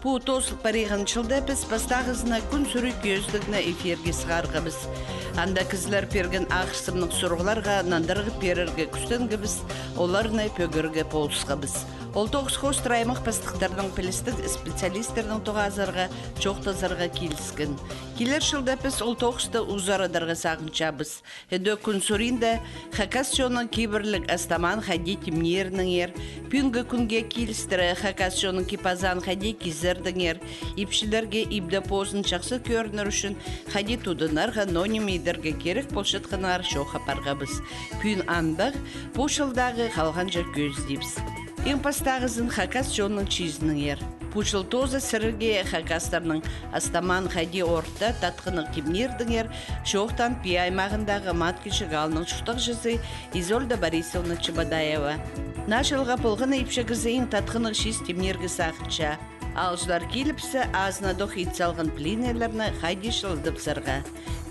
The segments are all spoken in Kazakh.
Бу 30 жылда біз бастағызына күн сүрі көздігіні эфирге сығарғымыз. Анда кізлер перген ақшысымның сұрғыларға нандырғы перерге күстенгі біз, оларына пөгірге полысқымыз. Ол 9 хост раймық пастықтардың пілістік специалистердің тоғазарға, жоқтазарға келіскен. Келер жылда біз ол 9-ты ұзарадарға сағыншабыз. Әді күн сүрінде хакасионың кейбірлік астаман хади темнерінің ер, пүнгі күнге келістірі хакасионың кипазан хади кезердің ер, ипшілерге ибді позын жақсы көрінір үшін хади тудынарға ноним едерге керек болшытқынар шоқапарға біз. Пүн андық бұл жылдағы қалған жақ көздейбіз. Ең пастағызын хакас жонның чизінің ер. Пучыл тозы сіріге хакастарның астаман хади орта татқының кемнердің ер, шоқтан пи аймағындағы маткіші ғалының шұқтық жызы Изольда Борисовна Чебадаева. Нашылға полғыны ипшігізі ең татқының шиз темнергі сақынша. Алжылар келіпсі азына доқ итсалғын плинерлеріні хади шылдып сырға.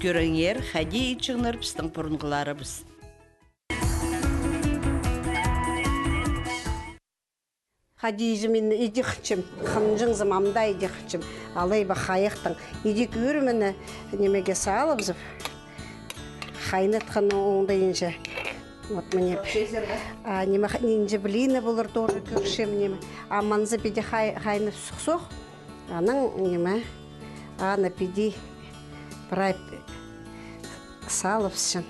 Көріңер хади итшіңнер пістің пұрынғылары біз. Хадижімін едіқчім, қынжың замамда едіқчім, алай ба қайықтың. Едік өріміні немеге салып зіп, қайнатқаны оңдайынша. Вот мне нинже блины булыр тоже көршем неме. Аманзы пиде хайны сұқ-сұқ, аның неме, ана пиде прай салыпсын.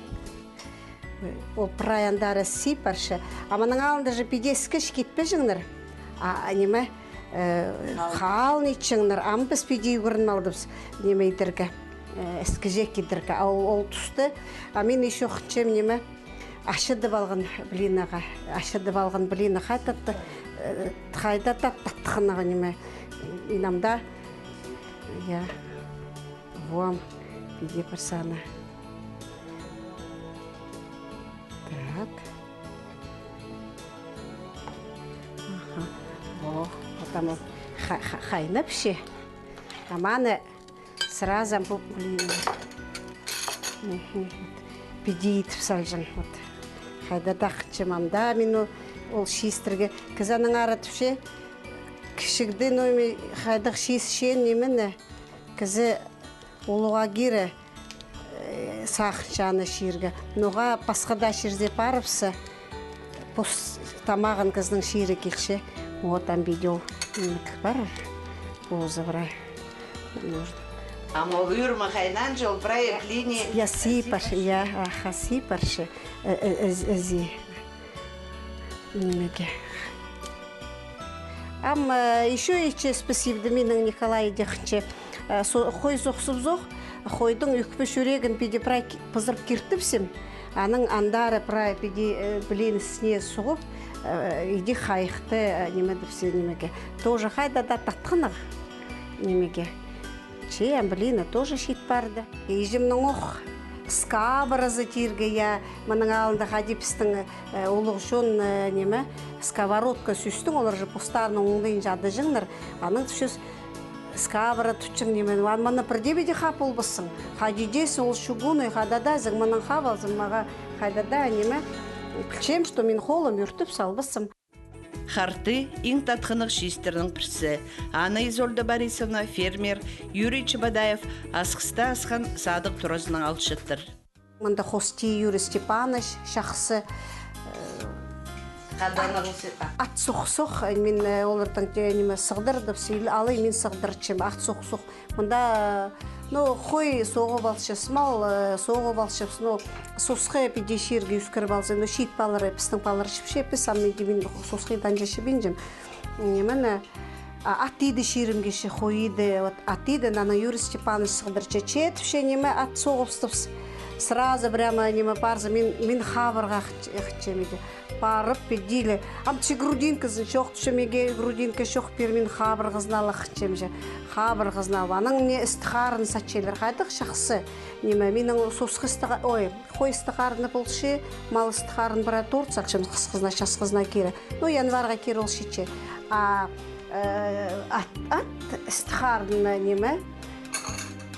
Ол праяндары сипаршы. Аманың алында же пиде скіш кетпе жыңныр. Неме қал нечіңнір, амбыз пиде үйгірін алдыбыз неме едіргі, әскіжек едіргі. Ол тұсты, мен еші оқытшем неме, ашыдып алған білінаға, қайда таттықынаға неме, инамда, вон, пиде бір саны. Так. Потому хайнып ше, аманы сразу педейтіп салжын. Хайда дақытшым амда мен ол шиістірге кізаның аратып ше, кішігді нөйме хайдық шиіс шен немені кізі олуға кері сақыншаны шиірге. Ноға басқада ширзе парыпсы, пос тамағын кіздің шиірі кекше. Вот там видео бар, позы брай. Ама үйірмі қайнан жол брай плине. Я сипаршы, я сипаршы. Әзі. Немеге. Ама еще ече спасибо менің Николай дехінче. Қой зоқсып-зоқ, қойдың үкпі шөрегін педе прай пызырып кертіпсім. Аның андары прай педе білені сіне сұғып, иди хайықты немеді все немеге. Тоже хайда да таттқынық немеге. Чеям, блин, тоже шит барды. Ежімнің оқ скабырызы тирге, я мұның алында хадипістің олық жон неме сковородка сүстің, олар же постарының оңдайын жады жыңныр. Аның түшіз скабыра тұтшың немен. Маны бірдебеде қап олбысың. Хадидесің ол шугуны, хадада зың мұның қап алзың маға хайдада неме. Білчем, что мен холым үртіп салбысым. Харты ең татқынық шиістердің пірсі. Ана Изольда Борисовна, фермер, Юрий Чебадаев асқыста асқан садық тұразының алшыттыр. Мында хости Юрий Степанович шақсы ат соқ-соқ, мен олардың сығдырдып сейл, алай мен сығдырчым, ат соқ-соқ. Мында қой соғы балшы, смал соғы балшы, сосқы пиде шерге үскір балсы, шит балары, пістің балары шіпше, піс, амменде мен сосқы данжашы бенжім. Мені ат дейді шерімгеші, қой еді, ат дейді, нана Юрий Степанович сығдырчы, четіпше неме ат соғыстыпс. Сразу прямо неме парзы, мен хабырға әхтемеді. Парып педилі. Амчы грудинкізін шоқ түшемеге грудинка шоқ пер мен хабыр ғызналы әхтемже. Хабыр ғызналы. Аның не істіғарын сәтчелер қайдық шақсы. Неме менің сосқы істіғарын, қой істіғарыны болшы, мал істіғарын бұра торт сақшым қысқызына, шасқызына кері. Январға кері ол шетше. Ат істіғарыны неме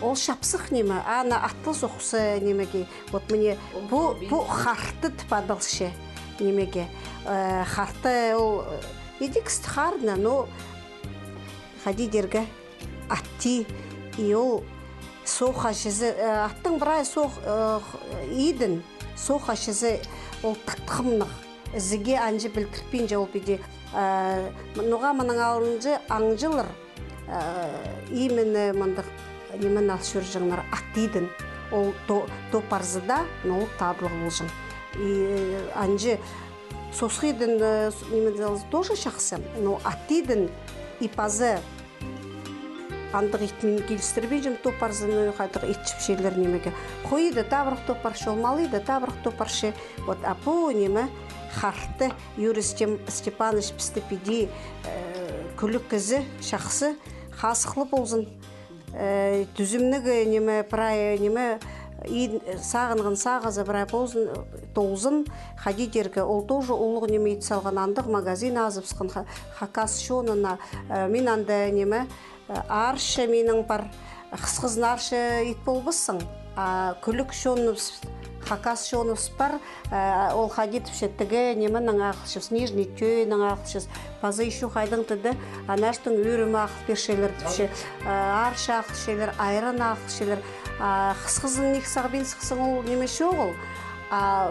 ол шапсық неме, ана атты соқсы немеге. Вот мне бұ қарты тіпадылшы немеге. Қарты ол едік істіғарына, но хади дерге атти и ол соха шизы аттың брай сох иден соха шизы ол тактымнық зиге анжы білтірпейінже ол биде нуға мұның алынжы аңжылыр именно мындық немен алшыр жаңлар аттиден ол топарзыда ол таблық болжың и анжы сосхиден немен тоже шақсы но аттиден и пазы андық итмен келістірбей жым топарзыны қадық итшіп шелер немеге қойды табырық топаршы олмалыйды табырық топаршы вот апу неме харты Юрий Степанович пістепеди күлік кізі шақсы қасықлы болзын түзімнігі неме прай неме сағынғын сағызы бірай болзын тоғызын хади дергі ол тоже ұлық неме ит салған андық магазин азыпсқын хакас шонына мен анды неме аршы менің бар қысқызын аршы ит болбысың күлік шоныз хакас шоныз бар ол хади түпшеттігі неменің ақылшыз нижний түйенің ақылшыз пазы еще қайдың түді анаштың өрімі ақыл першелер түпше аршы ақылшелер айран ақылшелер қысқызын нексағбен сықсың ол немеше оғыл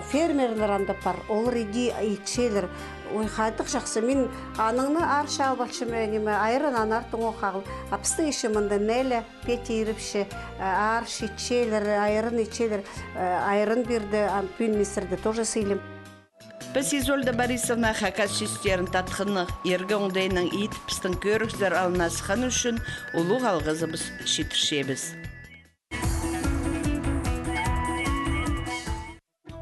фермерлер анда бар олар иди итшелер ой қайдық жақсы мен аныңны аршы албақшы неме айран анартың оқағыл апысты еші мұнда нәлі пети еріпші аршы итшелер айран итшелер айран берді пүйін месірді тоже сейлем. Біз Изольда Борисовна хакас шестерін татқыны ергі оңдайының ит пістің көріксіздер алынасыған үшін ұлық алғызы біз шетіршебіз.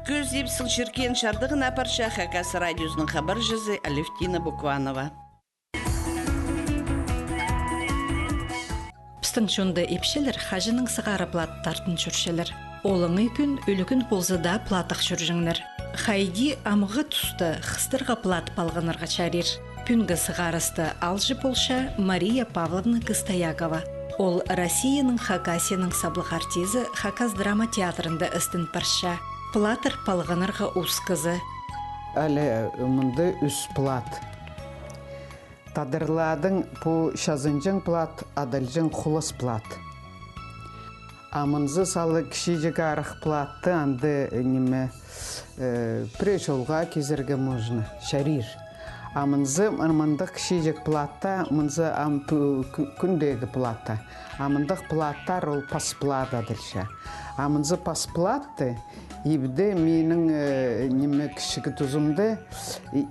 Көз епсің шіркен шардығын апарша хакас радиосының хабар жүзі Алевтина Букванова. Пістің жонды епшелер хажының сығары платтартын жүршелер. Олыңы күн өлігін болзыда платық жүржіңнер. Хайди амығы тұсты қыстырға плат балғынырға чарир. Пүнгі сығарысты алжы болша Мария Павловна Кыстаякова. Ол Россияның Хакасияның саблық артизі Хакас драма театрында істін парша. Платыр палғанырға ұскызы. Әлі мұнды үс плат. Тадырладың по шазынжың плат, адалжың құлыс плат. Амынзы салы кіші арық платты анды неме прешолға кезерге мұжны, шарир. Амынзы мындық кіші платта, мұнзы күндегі платта. Амындық платтар ол пас плат адылша. Амынзы пас платты, ибді менің неме кішігі тұзымды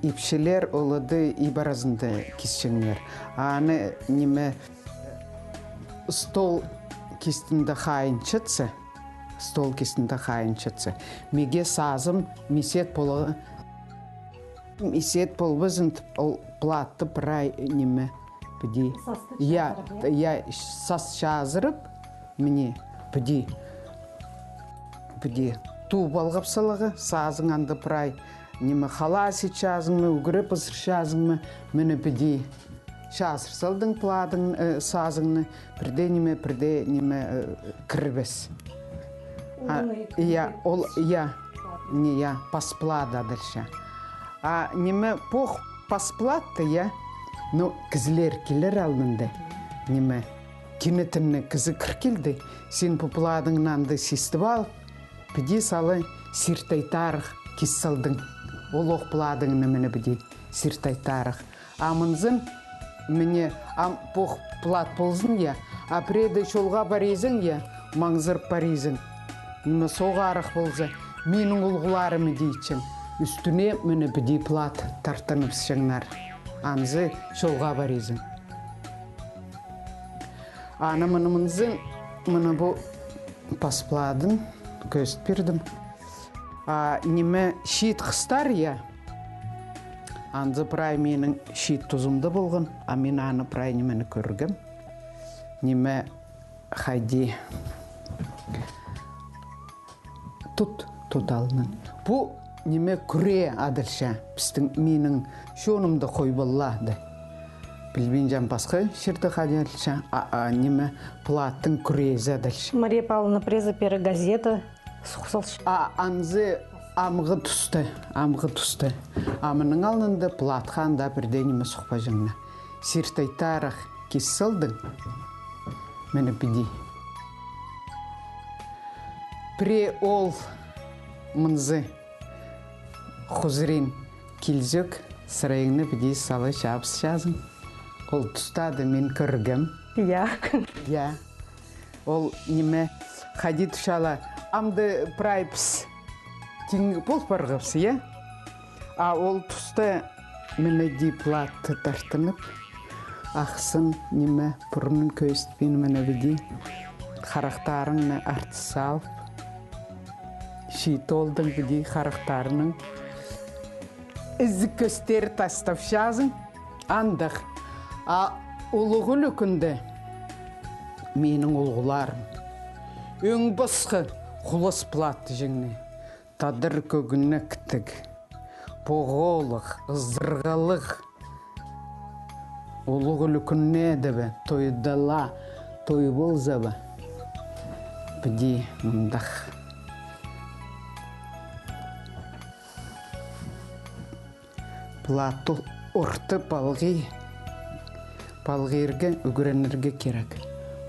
ипшелер олады ибаразынды кесшіңлер. Аны неме стол кестінді қайыншытсы, Меге сазым месет болбызын ол платты прай неме біді. Я сас жазырып, міне біді. Ту балғап салығы, сазың анды прай. Неме халаси жазыңмы, үгіріп ұсыр жазыңмы, мені біді. Шасыр салдың пладың сазыңны, бірде неме кірбес. Пасплада дальше. Неме пох пасплатты, но кізлер келер алдында. Неме кенетімні кізі кіркелді, сен попладыңнанды сестівал, біде салы сиртайтарық кес салдың. Ол оқпладыңны мені біде сиртайтарық. Амынзын міне пох плат болзын, апреды шолға барезің, маңзыр парезің. Неме соғарық болзы, менің ұлғыларымы дейчім. Үстіне мені біде плат тартынып шыңнар. Анзы шолға барезің. Аны мұнымынзын, мұны бұл паспладын көст бердім. Неме шит қыстар, анзы прай менің шит тұзымды болғын, мен аны прай немені көргім. Неме қайди тұт алынын. Бұл неме күре адырша, біздің менің шонымды қой боллады. Білбен жан басқы шерді қады адырша, неме платтың күрезі адырша. Мария Павловна преза пері газета сұқсалшы. Анзы амғы тұсты. Амының алынды платқанда бірде неме сұқпа жыңна. Сертайтарық киссылдың, мені біді. Пре ол мұнзы хұзырин келзек, сырайыңны біді салы жабыс жазың. Ол тұстады мен көргім. Я. Я. Ол неме хади тұшала амды прайпс теңгі бол барғапсы, я? А ол тұста мені диплатты тартынып, ақсын неме бұрынын көйістпен мені біде қарақтарыңны арты салып, шейті олдың біде қарақтарының ізі көстері тастап жазың, андық. А ұлығыл үкінді менің ұлғыларым. Өң басқы құлыс платты жеңіне. Тадыр көгіні кітік. Боғолық, ұздырғалық. Ұлығыл үкінне дебі, тойдала, той болза ба. Біде мұндақ. Платты ұрты балғырға үгіренерге керек.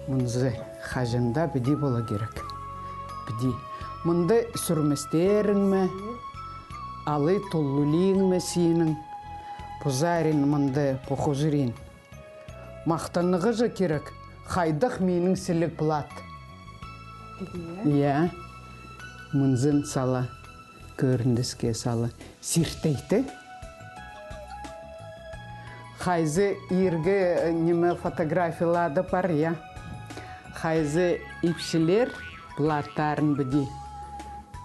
Мұнзы қажында біде бола керек. Біде. Мұнды сүрместерің ме, алы толлулиң ме сенің, бұзарин мұнды бұқұжырин. Мақтанығы жа керек, қайдық менің сілік плат. Иә, мұнзын сала, көріндіске сала, сиртейті. Хайзы ирге неме фотографиялады бар, я. Хайзы ипшілер платтарын біде.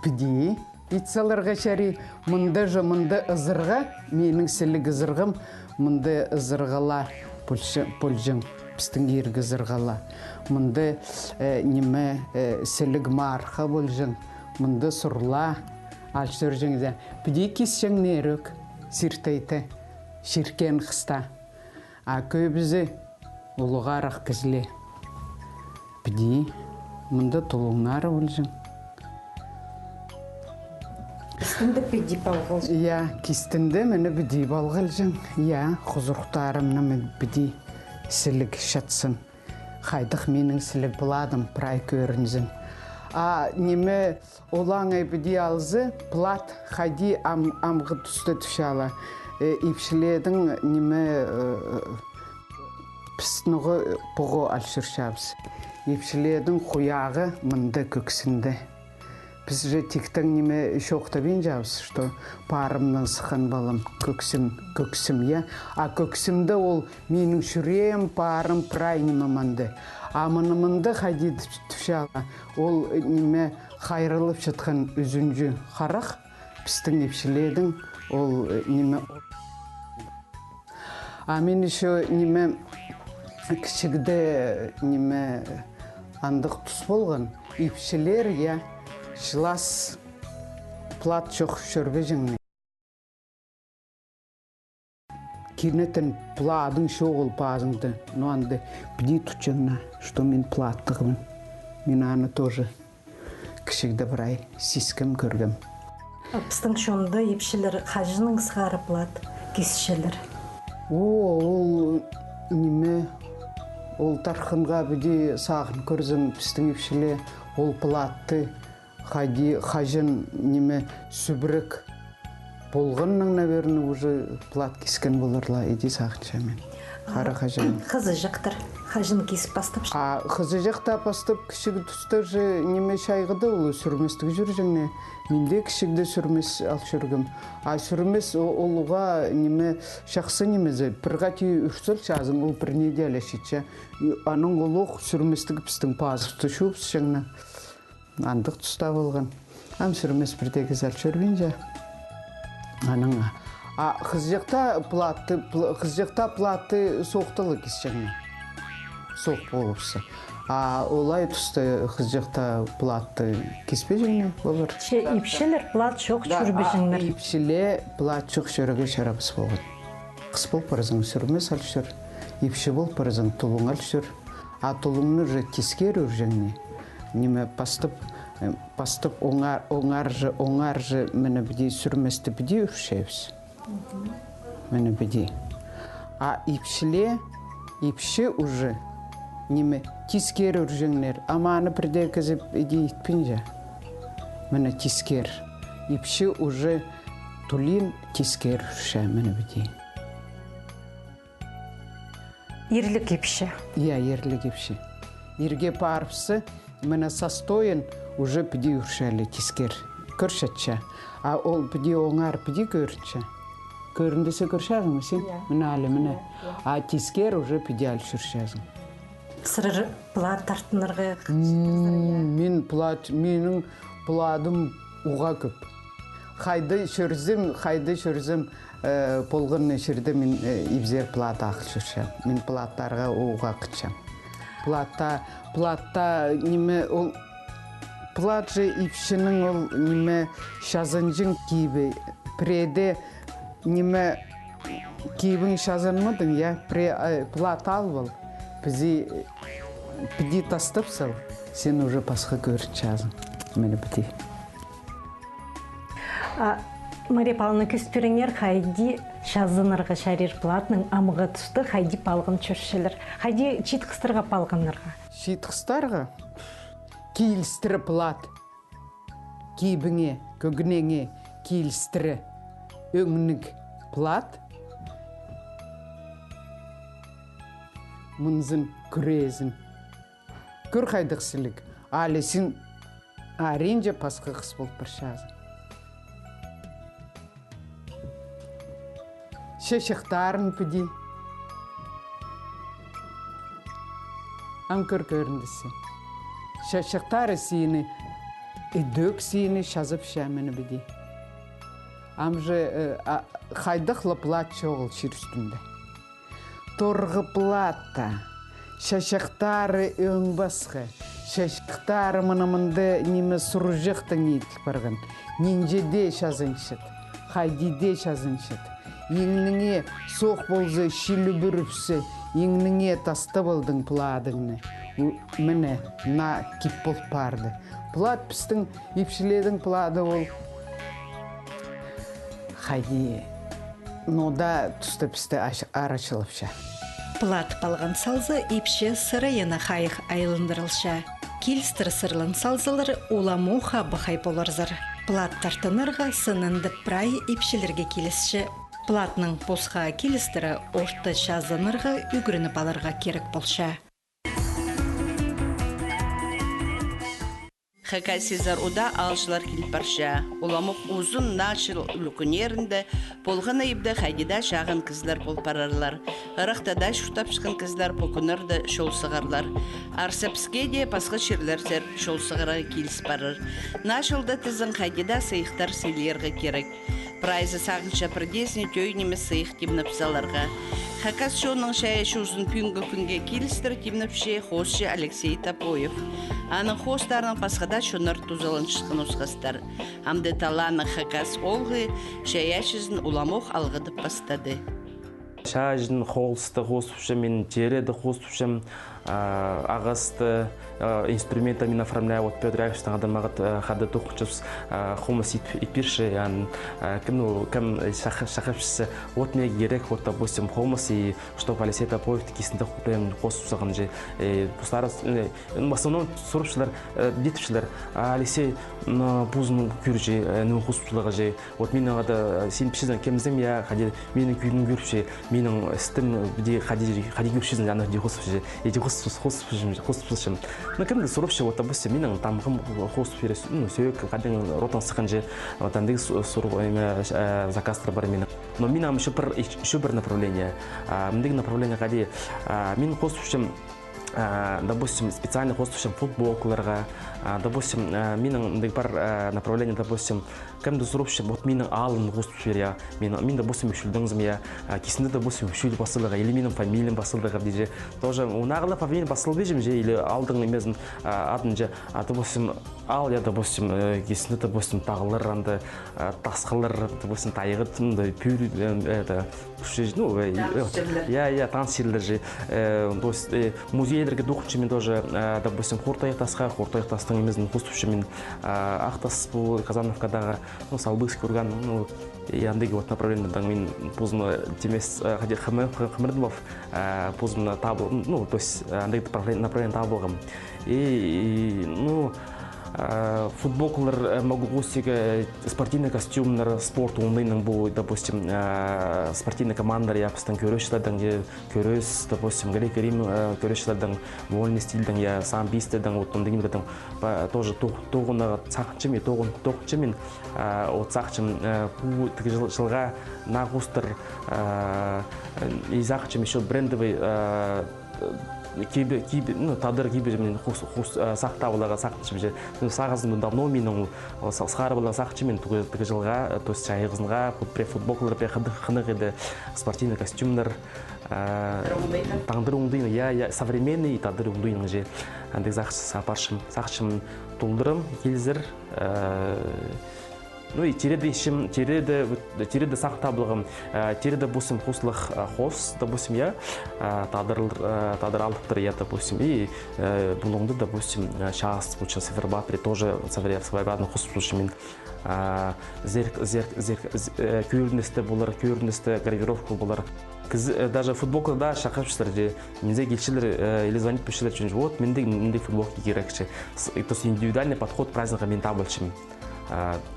Біде. Итсаларға шари мұнды ызырға, менің сілік ызырғым, мұнды ызырғала пөлжің, пістің ирге ызырғала. Мұнды неме сілік марқа болжың, мұнды сұрла, алшыр жіңді. Біде кесшің нерік, сиртейті. Ширкен қыста. А көбізі ұлығарақ кізіле. Біде, мұнда тұлыңнары өлжің. Кистинде біде балғыл. Я, кистинде мені біде балғылжың. Я, құзырықтарымны біде сілік шатсын. Қайдық менің сілік бұладым, прай көрінзің. А неме олаңай біде алзы, плат қайди амғы түсті түшала. Ипшіледің неме пістініғы бұғы алшыр шабыз. Ипшіледің құяғы мұнды көксінді. Біз же тектің неме шоқтабен жабыз, что парымның сықын балым көксім, я. А көксімді ол менің шүрем, парым, прай неме мұнды. А мұнды қайди түшала, ол неме қайрылып жатқан үзінжі қарақ, пістің ипшіледің ол неме. А мен еще неме кішігді неме андық тұс болған. Ипшілер, я, шылас плат жоқ шөрбе жыңны. Кенетін пладың шоғыл пазыңды, но анды біде тұтчыңна, что мен платтығымын. Мен аны тоже кішігді бірай сискім көргім. Пістің шонды епшілер қажының сығары плат, кесшілер. Ол неме, ол тарқынға біде сағын көрзім пістің епшіле, ол платты, қажын неме сүбірік болғанның, наверное, уже плат кескен болырла, еде сағынша мен. Қара қажын. Қызы жақтыр, қажын кесіп бастап. А қызы жақта бастап кішігі тұстар же неме шайғыды олы сүрместігі жүр жеңне. Менде кішігді сүрмес ал жүргім. А сүрмес олуға неме шақсы немезе бірға тей үрсіл шазым, ол бір неделі шетші. Аның олуқ сүрместігі пістің пазықты шуыпс жеңне. Андық тұста болған. Ам сүрмес бірдегі зәл жүрген жа. Аныңа. А қызжақта платты соқтылы кесшеңне. Соқ болыпсы. А олай тұсты қызжақта платты кеспе жеңне болыр. Ипшілер плат жоқ жүрбе жеңнер. Ипшіле плат жоқ жүріге шарабыз болған. Қыс бол парызың сүрмес ал жүр. Ипші бол парызың тұлың ал жүр. А тұлыңны же кескер үр жеңне. Неме пастып оңар же мені біде сүрместі біде үршейбіз. Мені біде. А ипшіле ипші уже неме тискер үржіңнер. Аманы бірде кізіп идейтпін жа. Мені тискер. Ипші уже тулин тискер үрші мені бідейін. Ерлік епші. Иә, ерлік епші. Ерге парпсы мені состоен уже піде үршәлі тискер. Көршетші. А ол піде оңар піде көрші. Көріндесі көршәзің сен? Мені әлі мені. А тискер уже піде әлі жүршәзің. Сырыр плат тартынырғы. Менің пладым уға көп. Қайды шөрзім, полғырны шерді мен ибзер плат ақыл жүршәм. Мен платтарға уға қытшам. Платта неме ол плат же ипшінің ол неме шазынжың кейбі. Преде неме кейбің шазынмыдың, я? Плат ал бол. Піде тастыпсыл, сен уже пасқа көріп жазын. Мені біде. Мария Павловна көспіріңер қайди шазынырға шарир платның амыға түсті қайди палғын чөршілер. Қайди чит қыстырға палғынырға? Чит қыстарға кейлістірі плат. Кейбіңе, көгінеңе кейлістірі өңінік плат. Мұнзын күрезін. Көр қайдықсылық. Алесін аренже пасқа қыс болып бір шазын. Шешіқтарын піде. Ам көр көріндісі. Шешіқтары сені, үдөк сені шазып шәміні біде. Ам же қайдықлы плат çoğul шыр үстінде. Торғы платта, шашықтары өң басқы, шашықтары мұнымынды немі сұржықтың етік барған. Нинжеде шазыншыд, қайдиде шазыншыд. Еңніңе соқ болзы шилі бүріпсі, еңніңе тасты болдың пладыңны. Міне, на кип бол барды. Плат пістің епшіледің плады ол. Қайди, нода түсті пісті арашылыпша. Плат палған салзы ипші сырайына қайық айлындырылша. Келістір сырлын салзылары уламу хабы қай боларзыр. Плат тартынырға сынынды прай ипшілерге келісші. Платның босқа келістірі орты шазынырға үгіріні баларға керек болша. Хакай Сезар уда алшылар келіп барша. Оламық ұзын нашыл үлкінерінде болғына ебді қайдеда шағын кізлер бол парарлар. Ырақтада шұртап шықын кізлер покынырды шол сығарлар. Арсапске де пасқы шерлерсер шол сығыра келіс барыр. Нашылды тізін қайдеда сайықтар селерге керек. Прайзы сағынша бірдесіне түйінемі сайық темніпсаларға. Хакас шоның шайышы ұзын пүнгі күнге келістір темніпше хосшы Алексей Топоев. Аның хостарының пасқада шонар тузалын шықын ұсқастар. Амды таланы хакас олғы шаяшызын уламоқ алғыдып бастады. Шайжын холсты қосыпшы, мен тереді қосыпшым, ағасты инструментами оформляю. Вот Петр Яковлевич адамағыт қады тоқчыз хомыс ипирші, кім шақыпшысы от мне керек, вот, допустим, хомыс, и чтобы Алексей Топоев кесінде құпляем қосыпсыған же. В основном сұрыпшылар, детіпшілер, Алексей бұзын көрші, нөң қосыпшылығы же. Вот мен ағада сен пішізін кемізім, я қады менің күйдің көрші, менің істім біде қады көршізін жаңағы де қосыпшы, еде қосыпшым. Но кімді сұрыпшы, вот, допустим, менің тамғым қосып берес, сөйек, қадың ротан сықын же, тандығы сұрып заказтар бар менің. Но менің еще бір направление. Мендегі направление қады, мен қосыпшым, допустим, специально қосыпшым футболкаларға, допустим, менің бар направление, допустим, кімді сұрыпшы, вот менің алын қосып жер, мен, допустим, үшілдіңізім, кесінде, допустим, үшілі басылдыға, или менің фамилиям басылдыға дейже. Тоже, унағылы фамилия басылды дейжім же, или алдың емезін атын же, допустим, ал, я, допустим, кесінде, допустим, тағылыр, анды, тасқылыр, допустим, тайығыт, пүйрі, танцерлер же, музейлерге дұқыншы мен тоже, допустим, хортайық тасқа, хортайық тастың емезін қосыпшы мен ақтас бұл Казановкадағы ну салбыс курган, ну яндыги вот направление да мен позна темес хади хамырдмов позна табл, ну то есть андыги направление таблгам. И ну футболкалар могу гостига спортивный костюмнар спорт умныйның бу, допустим, спортивный командалар япыстан көрөшлерден же көрөс, допустим, грек-рим көрөшлерден вольный стильден я самбистеден вот ондыгимден тоже тогуна цакчым, тогчым от цакчым бу жылга нагустар изакчым еще брендовый ну тадыр кибер мен сактабылага сактчым же сагызым давно менин сахарбыла сакчым тугы жылга то есть чайгызга футболкалар хыныгыды спортивный костюмдар тандыр уңдыйны я современный тадыр уңдыйны же андык сакчым тулдырым келзир ну и тереде сақтабылығым, тереде босым хослық хос, допустим, я тадыр алдықтыр, я, допустим, и бұлыңды, допустим, шағыз, бұча цифербатри, тоже цифербатный хос бұшымен көріністі болар, көріністі корректировка болар. Даже футболка да шақыршылар же менде келшілер или звонить пішілер үшін вот менде футболка керекші. То есть индивидуальный подход праздника мен табылшым.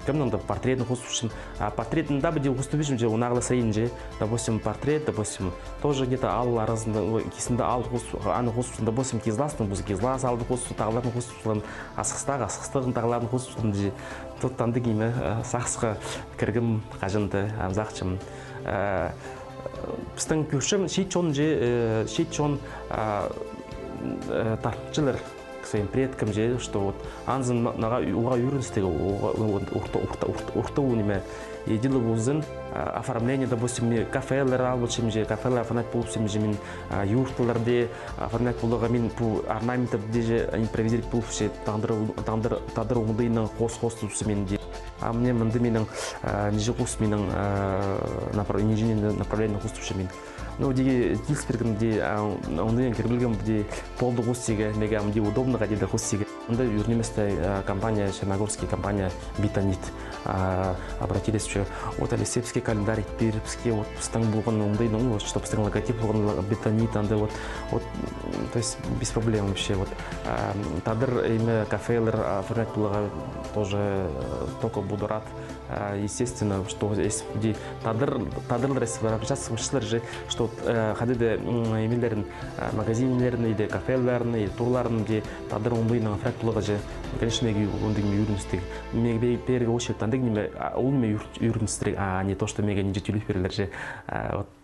Кемнің портретный хостушим, портретный да bude хостушим же унагла срейн же, допустим портрет, допустим тоже где-то ал арасында кесінде ал аны хостушим, допустим кезластың бұзы кезлас алды хостушим, тағылардың хостушим, асықстығын тағылардың хостушим же, тут танды кейме сақсыға кіргім қажынды амзақчым. Біздің көршім шейтчон же, шейтчон тартчылар своим предкам же, что вот анзын нага уга юринстеги урта униме едилы болзын оформление, допустим, кафелер албычым же, кафелер оформлять болупсым же, мен юрталарде оформлять болуга мен бу орнаменттерде же импровизировать болупсы тадыр уңдыйның хос-хоступсы мен де. А мне мынды менің неже хос менің инженерный направление хоступсы мен. Ну, где Тильсбергом, где он кирбилгом, где полду гостига, мега, где удобно ходить до гостига. Он юрнеместная компания, черногорская компания Битанит, обратились еще вот Алисепский календарь, Пермский, вот Стамбулган, ну, чтобы стал логотип Битанит, вот, то есть без проблем вообще. Вот тадыр имя кафейлер оформлять было тоже только буду рад. Естественно, что есть где тадыр обращаться же, что ходили имелерин магазинлерин или кафелерин или турларин где тадыр ундыйның фрактулага же, конечно, меги ундыйның юрнистик. Меги первый очередь тандыгниме улме юрнистик, а не то, что мега не жетилүп берилер же.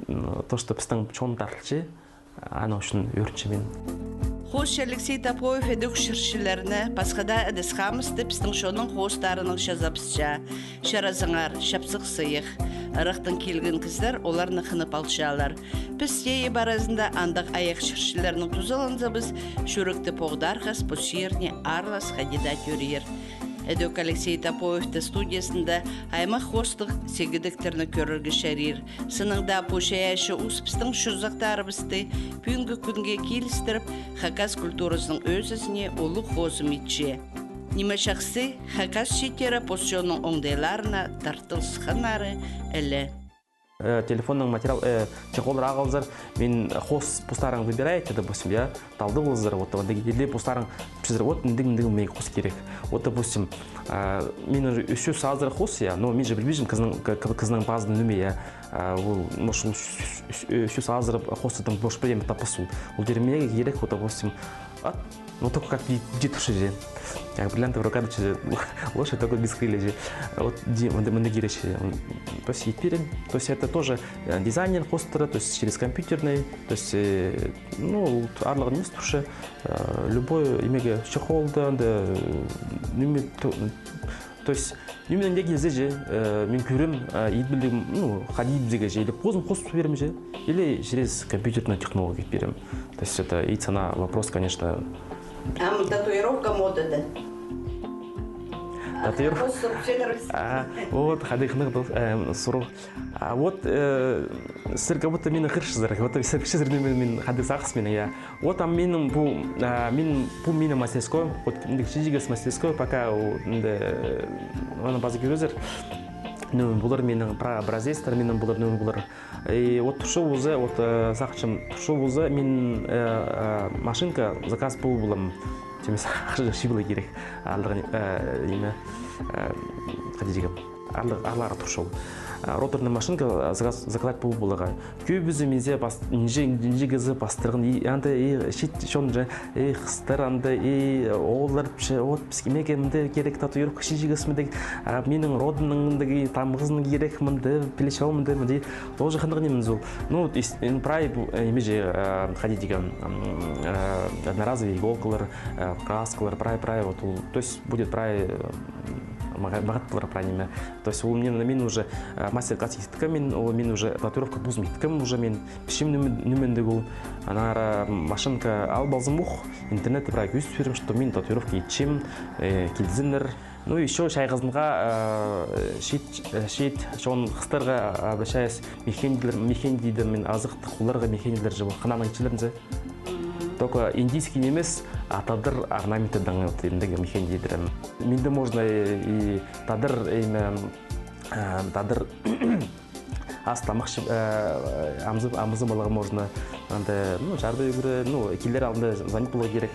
То, что пистың чон тартылчы, ана үшін юрнчымен. Хош Алексей Топоев эдік шыршыларыны пасқада әдіс қамысты пістің шоның хостарының шазапсыча, шаразыңар, шапсық сыйық. Арақтың келген кіздер оларны қынып алшалар. Піс ейі баразында андық аяқ шыршыларының тұзылынзы біз шүрікті поғдарғас бұшерне арлас қадидат өрер. Эдік Алексей Топоевті студиясында аймақ хостық сегідіктеріні көріргі шәрер. Сыныңда пошаяшы ұспыстың шүзақтарыбысты пүнгі күнге келістіріп, хакас культурасының өзізіне олы хозым етші. Неме шақсы хакас шетері посшоның оңдайларына тартылсықанары әлі. Телефонның материал чехолдар ағылзар, мен хос пустарың выбираете, допустим, я талды олыздар, вот или пустарың пшызыр, вот ндың меге хос керек. Вот, допустим, мен уже үші сазыр хос, я, но мен же білбейжім кызның базының нүме, я, может, үші сазыр хостың бош білемі тапысу. Ол дермеге керек, вот, допустим, ну только как где-то же. Как бриллианты в руках, лошадь только без крылья же. Вот мандагиричи. То есть то есть это тоже дизайнер хостера, то есть через компьютерный, то есть ну арлық не слушай, любой имега чехол да, то есть именно неге же мен көрем идбилдим, ну ходить бізге же или позым хост берем же, или через компьютерную технологию берем. То есть это и цена вопрос, конечно. Татуировка мода, да? татуировка. Вот, хадихных суру. Вот сэр как будто меня хыршызар, вот сэр кшизар мен хадисахс меня я. Вот там мен бу меня мастерской, вот чижигас мастерской пока он базы гюзер. Ну, булар менің образецтер менің булар ну булар. И вот тушу вузе, вот сақчым тушу вузе мен машинка заказ бул булам. Темес хажы шибылы керек. Алдыгы име кадижигем. Арлар тушу. Роторный машинка заказать бул булага. Көбүзү мензе нинже гызы пастыргын анты шит шонже хыстар анты олар вот бизге керек татуировка шижигесме дег менин родныңдыгы тамгызын керек мынды плечомды мынды тоже хандыгын мензул. Ну прай имеже ходить деген одноразовые иголкалар, краскалар, прай вот то есть будет прай магаттылар праниме. То есть мен уже мастер-класс еттікім, мен уже татуировка бұзмейткім, уже мен пішім нүмендігіл. Анара машинка ал балзым мұқ, интернетті бірақ өз берім, что мен татуировка етчем, келдізінлер. Ну, еще шайғызынға шет, шоғын қыстарға обращаясь, мехендейді, мен азықтық оларға мехендейлер жабы, қананың ішілерінзе. Только индийский немес, а тадыр орнаменты даңғылтырындығы мехендейдірім. Менде можно и тадыр аз тамақшы амызы балығы можно жарды өгірі, келер алдында занят болу керек.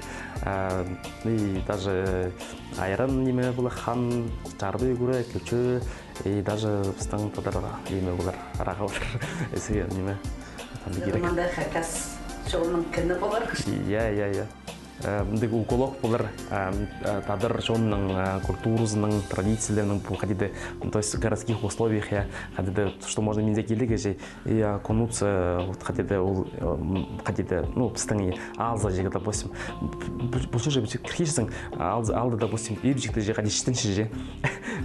И даже айран неме болы хан, жарды өгірі, көчі, и даже біздің тадыр еме болар, араға болар. Әсіге неме керек. Мандай хакас шоуның кіні болар? Я. Мындық уколог болар, тадыр шоуның культурысының, традицияларының бұл қадиді, то есть в городских условиях, что можно мензе келігі же, и окунуться, қадиді, пістің алза жегі, допустим, бұл же кірхешісің, алды, допустим, ебжікті же, қадишістінші же,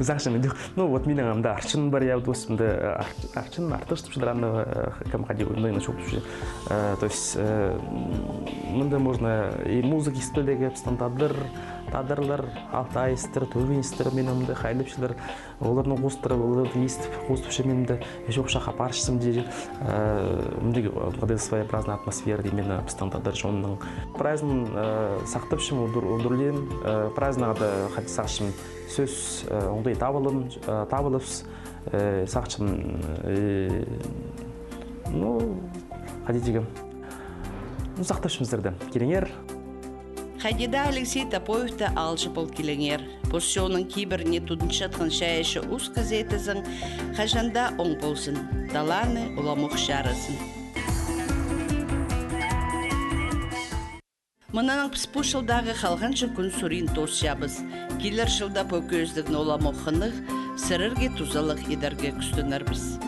заңшын, вот менің амда арчын бар, я, допустим, арчын артышты шыдыранны, кәм қади ойынайына шоп же, то есть, мында можно и музыка истелеге тадырлар, алтайстыр, төвенстір менімді, хайлепшілер, олардың қостыры, оларды естіп, қостыпшы менімді, ешок шақа паршысым дейді. Міндегі қадығы своеобразная атмосфера деймені біздің тадыр жонның. Праздың сақтыпшым, ұдырлен, праздыңады қады сақшым сөз оңдай табылыпс, сақшым, қады дегім. Сақтыпшымыздырды. Келеңер. Хадида Алексей Топоевта алжы бол келеңер. Посшоның кейбіріне тұдыншатқын шайышы ұз қызетізің, қажанда оң болсын, даланы ұламық жарысын. Мұнаның піспу жылдағы қалған жүкін сұрин тос жабыз. Келер жылда пөкөздігін ұламық қынық, сырырге тузалық едерге күстінер біз.